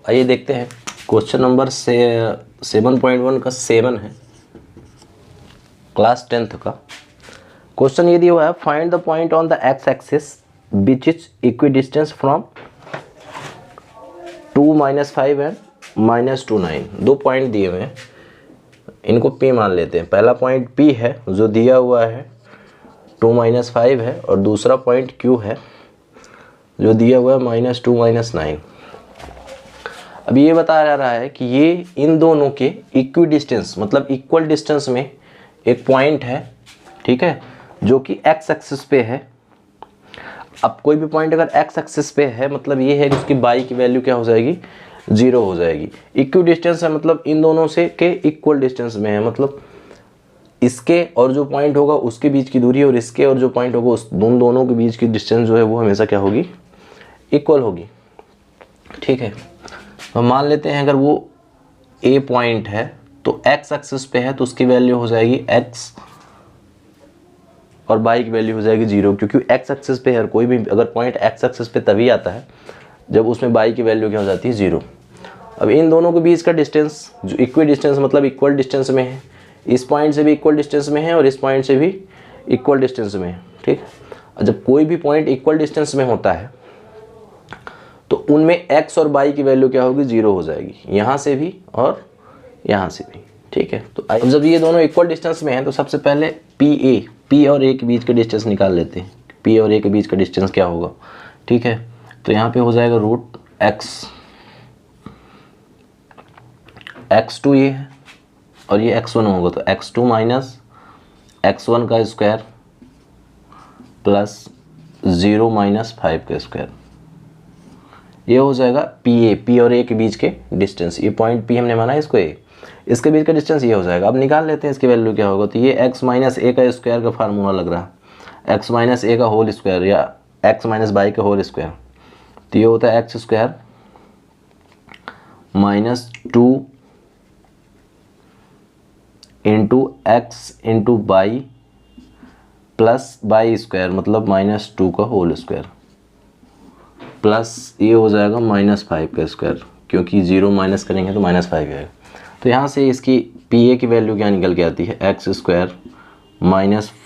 आइए देखते हैं क्वेश्चन नंबर 7.1 का 7 है, क्लास 10th का क्वेश्चन। ये दिया हुआ है, find the point on the x axis which is equidistance from 2 - 5 and -2 9। दो पॉइंट दिए हुए हैं, इनको P मान लेते हैं। पहला पॉइंट P है जो दिया हुआ है 2 - 5 है, और दूसरा पॉइंट Q है जो दिया हुआ है -2 - 9। अब ये बताया जा रहा है कि ये इन दोनों के इक्वी डिस्टेंस मतलब इक्वल डिस्टेंस में एक पॉइंट है, ठीक है, जो कि एक्स एक्सिस पे है। अब कोई भी पॉइंट अगर एक्स एक्सिस पे है मतलब ये है कि उसकी बाई की वैल्यू क्या हो जाएगी, 0 हो जाएगी। इक्वी डिस्टेंस है मतलब इन दोनों से के इक्वल डिस्टेंस में है, मतलब इसके और जो पॉइंट होगा उसके बीच की दूरी और इसके और जो पॉइंट होगा उस दोनों के बीच की डिस्टेंस जो है वो हमेशा क्या होगी, इक्वल होगी, ठीक है। तो मान लेते हैं अगर वो ए पॉइंट है तो एक्स एक्सिस पे है तो उसकी वैल्यू हो जाएगी एक्स और बाई की वैल्यू हो जाएगी 0, क्योंकि एक्स एक्सिस पे है। कोई भी अगर पॉइंट एक्स एक्सिस पे तभी आता है जब उसमें बाई की वैल्यू क्या हो जाती है, 0। अब इन दोनों के बीच का डिस्टेंस जो इक्वी डिस्टेंस मतलब इक्वल डिस्टेंस में है, इस पॉइंट से भी इक्वल डिस्टेंस में है और इस पॉइंट से भी इक्वल डिस्टेंस में है, ठीक। जब कोई भी पॉइंट इक्वल डिस्टेंस में होता है तो उनमें x और y की वैल्यू क्या होगी, 0 हो जाएगी, यहाँ से भी और यहाँ से भी, ठीक है। तो अब जब ये दोनों इक्वल डिस्टेंस में हैं तो सबसे पहले P और A के बीच का डिस्टेंस निकाल लेते हैं। P और A के बीच का डिस्टेंस क्या होगा, ठीक है। तो यहाँ पे हो जाएगा √x2 ये है और ये x1 होगा, तो x2 - x1 का स्क्वायर प्लस 0 - 5 का स्क्वायर, ये हो जाएगा P और A के बीच के डिस्टेंस। ये पॉइंट P हमने माना है इसको A, इसके बीच का डिस्टेंस ये हो जाएगा। अब निकाल लेते हैं इसकी वैल्यू क्या होगा। तो ये x - a का स्क्वायर का फार्मूला लग रहा है, x - a का होल स्क्वायर या x - y का होल स्क्वायर। तो ये होता है x² - 2 × x × y plus y square मतलब -2 का होल स्क्वायर प्लस ये हो जाएगा -5 का स्क्वायर, क्योंकि 0 माइनस करेंगे तो -5 आएगा। तो यहाँ से इसकी PA की वैल्यू क्या निकल के आती है, x² -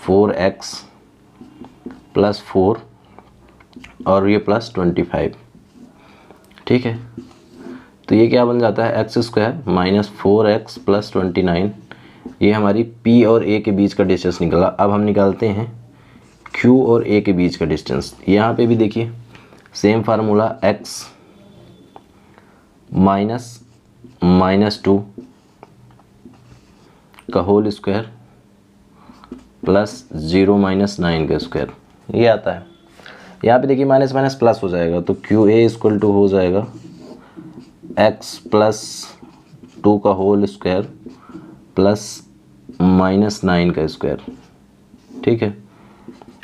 4x + 4 और ये +25, ठीक है। तो ये क्या बन जाता है, x² - 4x + 29। ये हमारी P और A के बीच का डिस्टेंस निकला। अब हम निकालते हैं Q और A के बीच का डिस्टेंस। यहाँ पे भी देखिए सेम फार्मूला, x - -2 का होल स्क्वायर प्लस 0 - 9 का स्क्वायर, ये आता है। यहाँ पे देखिए माइनस माइनस प्लस हो जाएगा, तो QA = हो जाएगा x + 2 का होल स्क्वायर प्लस -9 का स्क्वायर, ठीक है।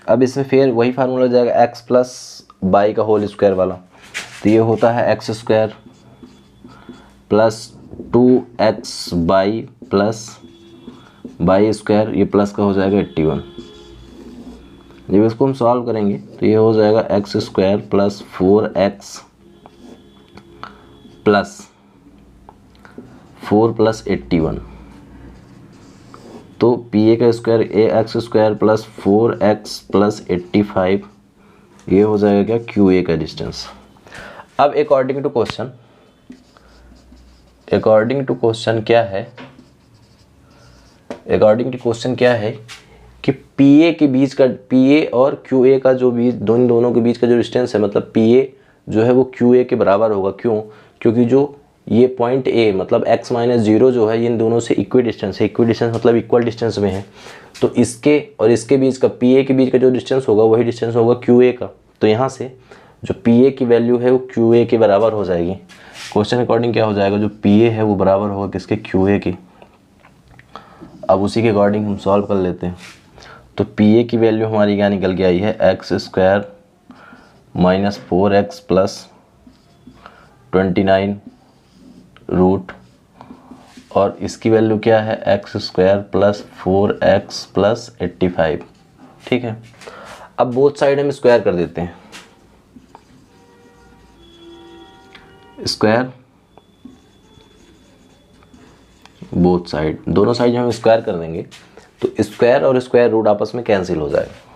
अब इसमें फिर वही फार्मूला हो जाएगा x + y का होल स्क्वायर वाला। तो ये होता है x² + 2xy plus y square, ये प्लस का हो जाएगा 81। जब इसको हम सॉल्व करेंगे तो ये हो जाएगा x² + 4x प्लस 4 + 81। तो PA का स्क्वायर x² + 4x + 85, ये हो जाएगा क्या, QA का डिस्टेंस। अब अकॉर्डिंग टू क्वेश्चन क्या है, कि PA के बीच का, PA और QA का जो बीच दोनों के बीच का जो डिस्टेंस है मतलब PA जो है वो QA के बराबर होगा। क्यों, क्योंकि जो ये पॉइंट A मतलब x - 0 जो है इन दोनों से इक्वी डिस्टेंस है। इक्वी डिस्टेंस मतलब इक्वल डिस्टेंस में है, तो इसके और इसके बीच का PA के बीच का जो डिस्टेंस होगा वही डिस्टेंस होगा QA का। तो यहाँ से जो PA की वैल्यू है वो QA के बराबर हो जाएगी। क्वेश्चन अकॉर्डिंग क्या हो जाएगा, जो PA है वो बराबर होगा किसके, QA की। अब उसी के अकॉर्डिंग हम सॉल्व कर लेते हैं। तो PA की वैल्यू हमारी क्या निकल के आई है, x² - 4x + 29 रूट, और इसकी वैल्यू क्या है, x² + 4x + 85, ठीक है। अब बोथ साइड हम स्क्वायर कर देते हैं। स्क्वायर बोथ साइड, दोनों साइड हम स्क्वायर कर देंगे तो स्क्वायर और स्क्वायर रूट आपस में कैंसिल हो जाएगा।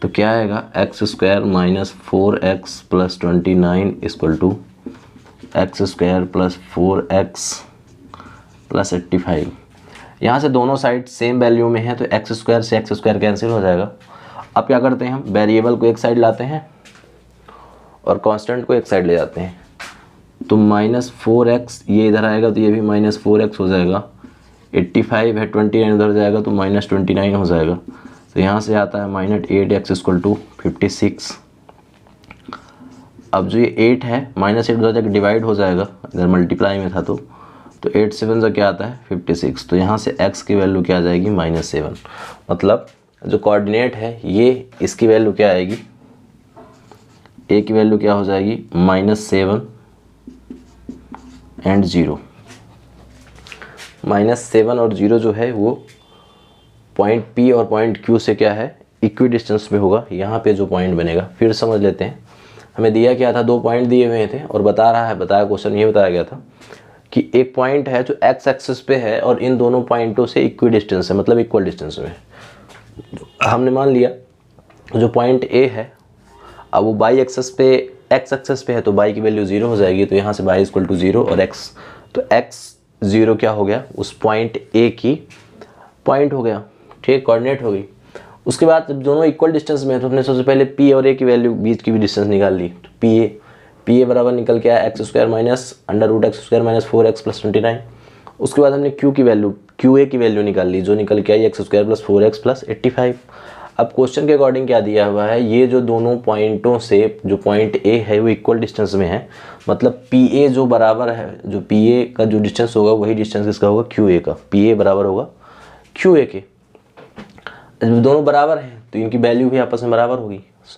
तो क्या आएगा, x square minus 4x plus 29 equal to x square plus 4x plus 85। यहाँ से दोनों साइड सेम वैल्यू में है तो एक्स स्क्वायर से एक्स स्क्वायर कैंसिल हो जाएगा। अब क्या करते हैं, हम वेरिएबल को एक साइड लाते हैं और कांस्टेंट को एक साइड ले जाते हैं। तो माइनस 4x ये इधर आएगा तो ये भी माइनस 4x हो जाएगा। 85 है, 29 उधर जाएगा तो माइनस 29 हो जाएगा। तो यहाँ से आता है माइनस 8x इक्वल टू 56। अब जो ये 8 है माइनस 8 उधर जाकर डिवाइड हो जाएगा, इधर मल्टीप्लाई में था तो 8 7 से क्या आता है 56। तो यहाँ से x की वैल्यू क्या आ जाएगी, -7। मतलब जो कोऑर्डिनेट है ये, इसकी वैल्यू क्या आएगी, a की वैल्यू क्या हो जाएगी -7 एंड 0। -7 और 0 जो है वो पॉइंट P और पॉइंट Q से क्या है, इक्वी डिस्टेंस में होगा। यहाँ पे जो पॉइंट बनेगा, फिर समझ लेते हैं। हमें दिया क्या था, 2 पॉइंट दिए हुए थे और बताया क्वेश्चन ये बताया गया था कि एक पॉइंट है जो x एक्सिस पे है और इन दोनों पॉइंटों से इक्वी डिस्टेंस है, मतलब इक्वल डिस्टेंस में। हमने मान लिया जो पॉइंट A है, अब वो y एक्सिस पे, x एक्सिस पे है तो y की वैल्यू 0 हो जाएगी। तो यहाँ से y इक्वल टू 0 और x, तो x 0 क्या हो गया, उस पॉइंट A की पॉइंट हो गया, ठीक, कोऑर्डिनेट हो गई। उसके बाद जब दोनों इक्वल डिस्टेंस में है तो हमने सबसे पहले P और A की वैल्यू, बीच की भी डिस्टेंस निकाल ली। तो P A बराबर निकल के आया x square minus √x² minus 4x plus 29। उसके बाद हमने Q A की वैल्यू निकाल ली, जो निकल के आई x square plus 4x plus 85। अब क्वेश्चन के अकॉर्डिंग क्या दिया हुआ है, ये जो दोनों पॉइंटों से जो पॉइंट A है वो इक्वल डिस्टेंस में है, मतलब PA जो बराबर है, जो PA का जो डिस्टेंस होगा वही डिस्टेंस किसका होगा, QA का। PA बराबर होगा QA के। दोनों बराबर हैं तो इनकी वैल्यू भी आपस में बराबर होगी।